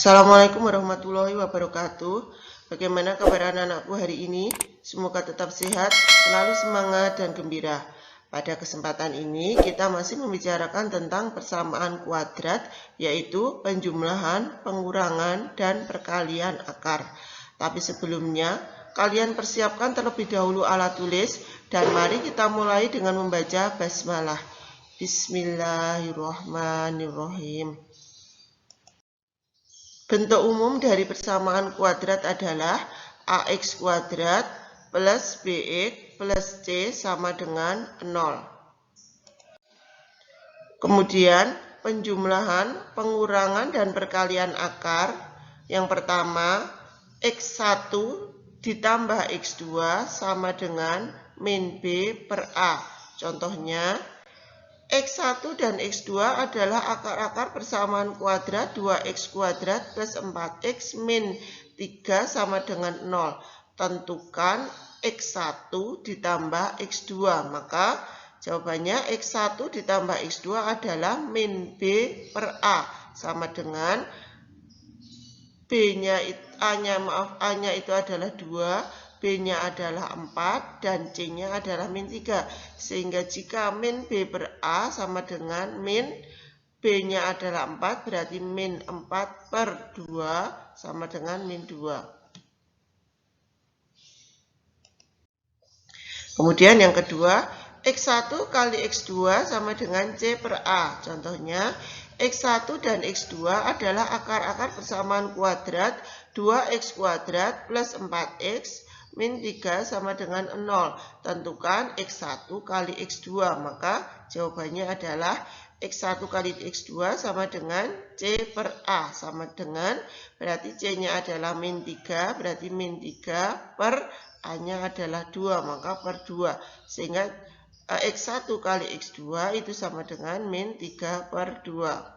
Assalamualaikum warahmatullahi wabarakatuh. Bagaimana kabar anak-anakku hari ini? Semoga tetap sehat, selalu semangat dan gembira. Pada kesempatan ini kita masih membicarakan tentang persamaan kuadrat, yaitu penjumlahan, pengurangan, dan perkalian akar. Tapi sebelumnya, kalian persiapkan terlebih dahulu alat tulis dan mari kita mulai dengan membaca basmalah. Bismillahirrahmanirrahim. Bentuk umum dari persamaan kuadrat adalah ax kuadrat plus bx plus c sama dengan 0. Kemudian penjumlahan, pengurangan, dan perkalian akar. Yang pertama, x1 ditambah x2 sama dengan min b per a. Contohnya, X1 dan X2 adalah akar-akar persamaan kuadrat 2X kuadrat plus 4X min 3 sama dengan 0. Tentukan X1 ditambah X2. Maka jawabannya X1 ditambah X2 adalah min B per A. Sama dengan A-nya itu adalah 2. B-nya adalah 4 dan C-nya adalah min 3. Sehingga jika min B per A sama dengan min B-nya adalah 4, berarti min 4 per 2 sama dengan min 2. Kemudian yang kedua, X1 kali X2 sama dengan C per A. Contohnya, X1 dan X2 adalah akar-akar persamaan kuadrat 2X kuadrat plus 4X min 3 sama dengan 0. Tentukan X1 kali X2. Maka jawabannya adalah X1 kali X2 sama dengan C per A. Sama dengan, berarti C-nya adalah min 3. Berarti min 3 per A-nya adalah 2. Maka per 2. Sehingga X1 kali X2 itu sama dengan min 3 per 2.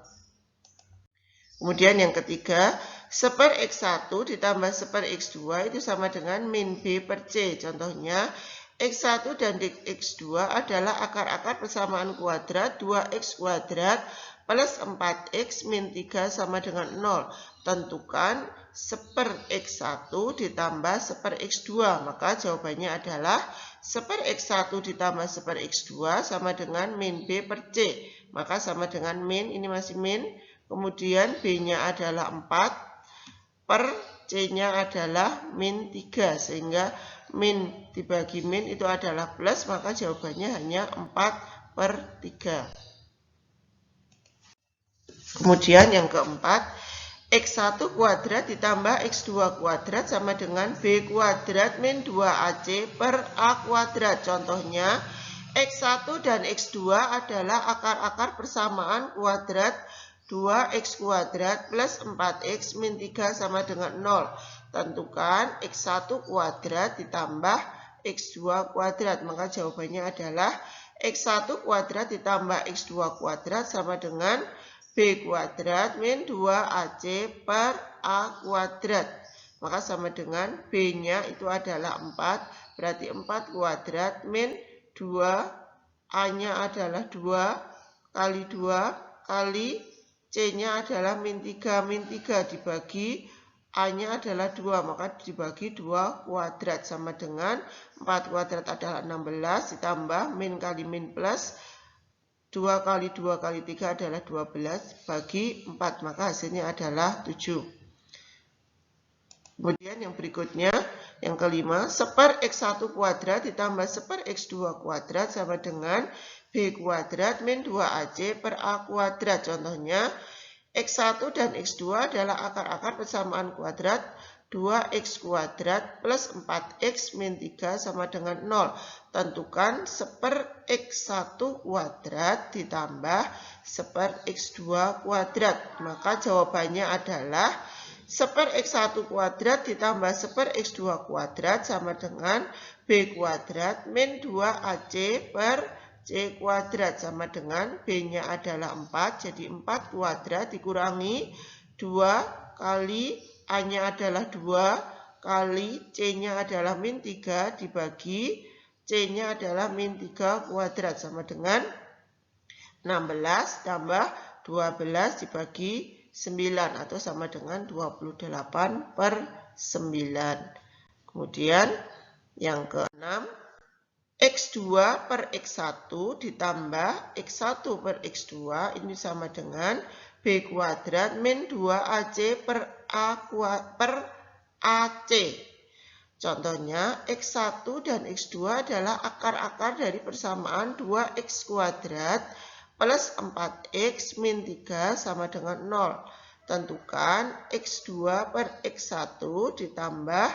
Kemudian yang ketiga, seper X1 ditambah seper X2 itu sama dengan min B per C. Contohnya, X1 dan X2 adalah akar-akar persamaan kuadrat 2X kuadrat plus 4X min 3 sama dengan 0. Tentukan seper X1 ditambah seper X2. Maka jawabannya adalah seper X1 ditambah seper X2 sama dengan min B per C. Maka sama dengan min, ini masih min. Kemudian B-nya adalah 4 per C-nya adalah min 3. Sehingga min dibagi min itu adalah plus, maka jawabannya hanya 4 per 3. Kemudian yang keempat, X1 kuadrat ditambah X2 kuadrat sama dengan B kuadrat min 2AC per A kuadrat. Contohnya, X1 dan X2 adalah akar-akar persamaan kuadrat 2X kuadrat plus 4X min 3 sama dengan 0. Tentukan X1 kuadrat ditambah X2 kuadrat. Maka jawabannya adalah X1 kuadrat ditambah X2 kuadrat sama dengan B kuadrat min 2AC per A kuadrat. Maka sama dengan B-nya itu adalah 4. Berarti 4 kuadrat min 2. A-nya adalah 2 kali 2 kali C-nya adalah min 3. Min 3 dibagi A-nya adalah 2. Maka dibagi 2 kuadrat. Sama dengan 4 kuadrat adalah 16. Ditambah min kali min plus 2 kali 2 kali 3 adalah 12. Bagi 4. Maka hasilnya adalah 7. Kemudian yang berikutnya, yang kelima, seper X1 kuadrat ditambah seper X2 kuadrat sama dengan B kuadrat min 2AC per A kuadrat. Contohnya, X1 dan X2 adalah akar-akar persamaan kuadrat 2X kuadrat plus 4X min 3 sama dengan 0. Tentukan seper X1 kuadrat ditambah seper X2 kuadrat. Maka jawabannya adalah seper X1 kuadrat ditambah seper X2 kuadrat sama dengan B kuadrat min 2AC per C kuadrat sama dengan B-nya adalah 4. Jadi 4 kuadrat dikurangi 2 kali A-nya adalah 2 kali C-nya adalah min 3 dibagi C-nya adalah min 3 kuadrat sama dengan 16 tambah 12 dibagi 9 atau sama dengan 28 per 9. Kemudian yang ke-6, X2 per X1 ditambah X1 per X2 ini sama dengan B kuadrat min 2AC per AC. Contohnya, X1 dan X2 adalah akar-akar dari persamaan 2X kuadrat plus 4X min 3 sama dengan 0. Tentukan X2 per X1 ditambah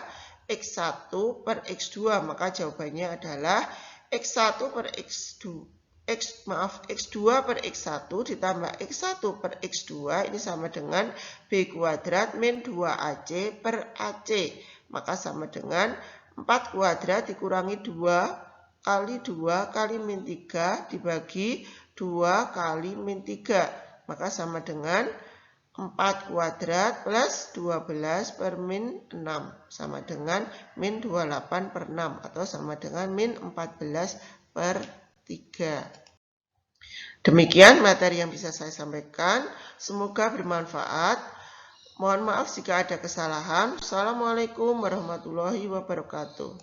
X1 per X2. Maka jawabannya adalah X1 per X2. X2 per X1 ditambah X1 per X2 ini sama dengan B kuadrat min 2AC per AC. Maka sama dengan 4 kuadrat dikurangi 2 kali 2 kali min 3 dibagi 2 kali min 3. Maka sama dengan 4 kuadrat plus 12 per min 6. Sama dengan min 28 per 6 atau sama dengan min 14 per 3. Demikian materi yang bisa saya sampaikan. Semoga bermanfaat. Mohon maaf jika ada kesalahan. Assalamualaikum warahmatullahi wabarakatuh.